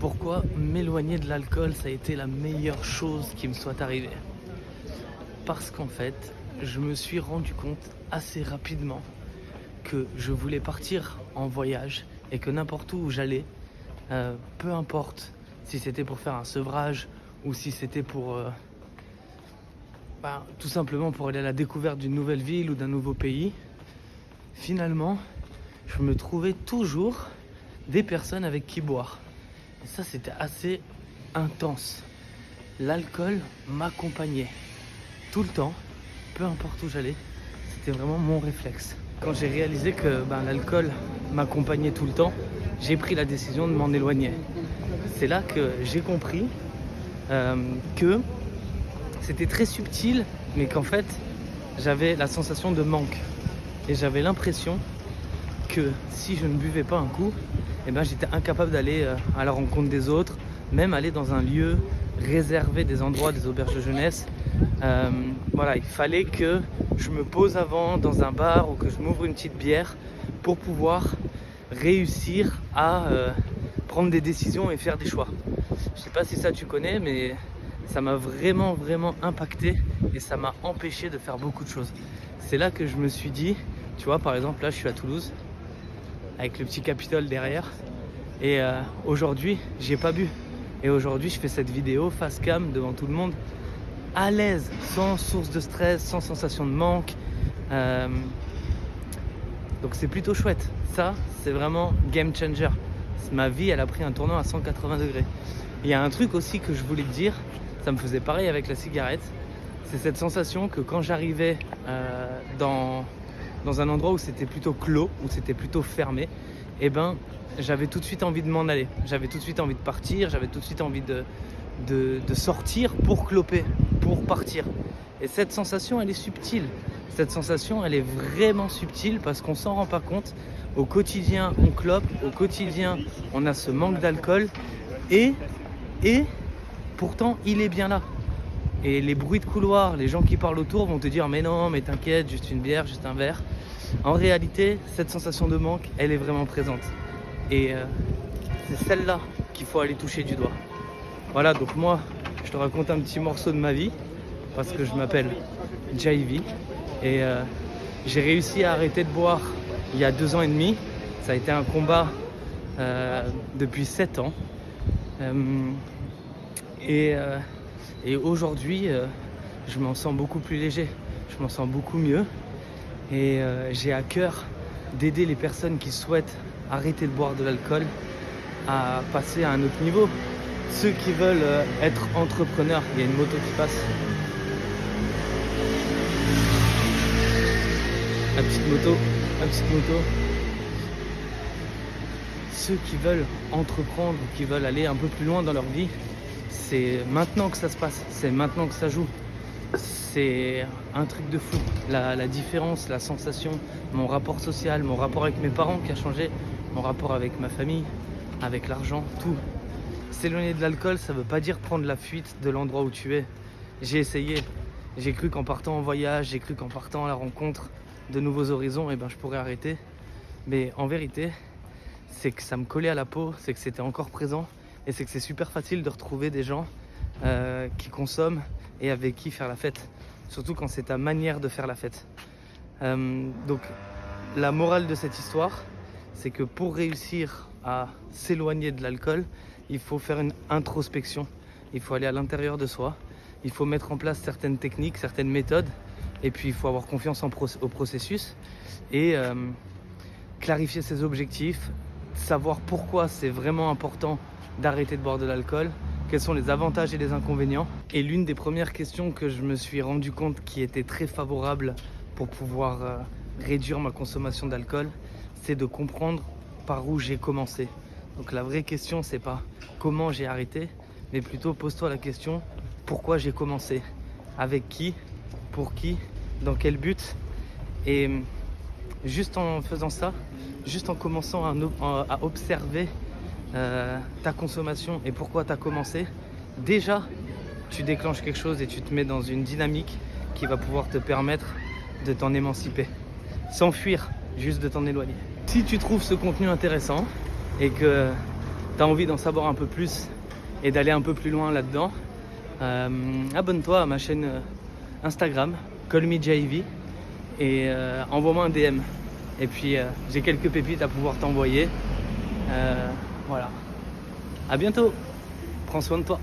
Pourquoi m'éloigner de l'alcool, ça a été la meilleure chose qui me soit arrivée? Parce qu'en fait, je me suis rendu compte assez rapidement que je voulais partir en voyage et que n'importe où j'allais, peu importe si c'était pour faire un sevrage ou si c'était pour tout simplement pour aller à la découverte d'une nouvelle ville ou d'un nouveau pays, finalement, je me trouvais toujours des personnes avec qui boire. Et ça, c'était assez intense. L'alcool m'accompagnait tout le temps, peu importe où j'allais. C'était vraiment mon réflexe. Quand j'ai réalisé que l'alcool m'accompagnait tout le temps, j'ai pris la décision de m'en éloigner. C'est là que j'ai compris que c'était très subtil, mais qu'en fait, j'avais la sensation de manque. Et j'avais l'impression que si je ne buvais pas un coup, j'étais incapable d'aller à la rencontre des autres, même aller dans un lieu réservé, des endroits, des auberges de jeunesse. Il fallait que je me pose avant dans un bar ou que je m'ouvre une petite bière pour pouvoir réussir à prendre des décisions et faire des choix. Je sais pas si ça tu connais, mais ça m'a vraiment impacté et ça m'a empêché de faire beaucoup de choses. C'est là que je me suis dit, tu vois, par exemple là je suis à Toulouse avec le petit Capitole derrière et aujourd'hui j'ai pas bu et aujourd'hui je fais cette vidéo face cam devant tout le monde à l'aise, sans source de stress, sans sensation de manque, donc c'est plutôt chouette. Ça c'est vraiment game changer. Ma vie elle a pris un tournant à 180 degrés. Il y a un truc aussi que je voulais te dire, ça me faisait pareil avec la cigarette, c'est cette sensation que quand j'arrivais dans un endroit où c'était plutôt clos, où c'était plutôt fermé, j'avais tout de suite envie de m'en aller. J'avais tout de suite envie de partir, j'avais tout de suite envie de sortir pour cloper, pour partir. Et cette sensation, elle est subtile. Cette sensation, elle est vraiment subtile parce qu'on s'en rend pas compte. Au quotidien, on clope, au quotidien, on a ce manque d'alcool et pourtant, il est bien là. Et les bruits de couloir, les gens qui parlent autour vont te dire mais non, mais t'inquiète, juste une bière, juste un verre. En réalité, cette sensation de manque, elle est vraiment présente. Et c'est celle-là qu'il faut aller toucher du doigt. Voilà, donc moi, je te raconte un petit morceau de ma vie parce que je m'appelle JV et j'ai réussi à arrêter de boire il y a 2 ans et demi. Ça a été un combat depuis 7 ans. Et aujourd'hui, je m'en sens beaucoup plus léger, je m'en sens beaucoup mieux et j'ai à cœur d'aider les personnes qui souhaitent arrêter de boire de l'alcool à passer à un autre niveau. Ceux qui veulent être entrepreneurs, il y a une moto qui passe. La petite moto. Ceux qui veulent entreprendre, qui veulent aller un peu plus loin dans leur vie, c'est maintenant que ça se passe, c'est maintenant que ça joue. C'est un truc de fou. La différence, la sensation, mon rapport social, mon rapport avec mes parents qui a changé, mon rapport avec ma famille, avec l'argent, tout. S'éloigner de l'alcool, ça veut pas dire prendre la fuite de l'endroit où tu es. J'ai essayé. J'ai cru qu'en partant en voyage, j'ai cru qu'en partant à la rencontre de nouveaux horizons, je pourrais arrêter. Mais en vérité, c'est que ça me collait à la peau, c'est que c'était encore présent et c'est que c'est super facile de retrouver des gens qui consomment et avec qui faire la fête. Surtout quand c'est ta manière de faire la fête. Donc la morale de cette histoire, c'est que pour réussir à s'éloigner de l'alcool, il faut faire une introspection. Il faut aller à l'intérieur de soi. Il faut mettre en place certaines techniques, certaines méthodes. Et puis il faut avoir confiance au processus et clarifier ses objectifs, savoir pourquoi c'est vraiment important d'arrêter de boire de l'alcool, quels sont les avantages et les inconvénients. Et l'une des premières questions que je me suis rendu compte qui était très favorable pour pouvoir réduire ma consommation d'alcool, c'est de comprendre par où j'ai commencé. Donc la vraie question, c'est pas comment j'ai arrêté, mais plutôt pose-toi la question pourquoi j'ai commencé, avec qui, pour qui, dans quel but. Et juste en faisant ça, juste en commençant à observer ta consommation et pourquoi tu as commencé, déjà tu déclenches quelque chose et tu te mets dans une dynamique qui va pouvoir te permettre de t'en émanciper. Sans fuir, juste de t'en éloigner. Si tu trouves ce contenu intéressant et que tu as envie d'en savoir un peu plus et d'aller un peu plus loin là-dedans, abonne-toi à ma chaîne Instagram, callmejv, et envoie-moi un DM. Et puis j'ai quelques pépites à pouvoir t'envoyer. Voilà. À bientôt. Prends soin de toi.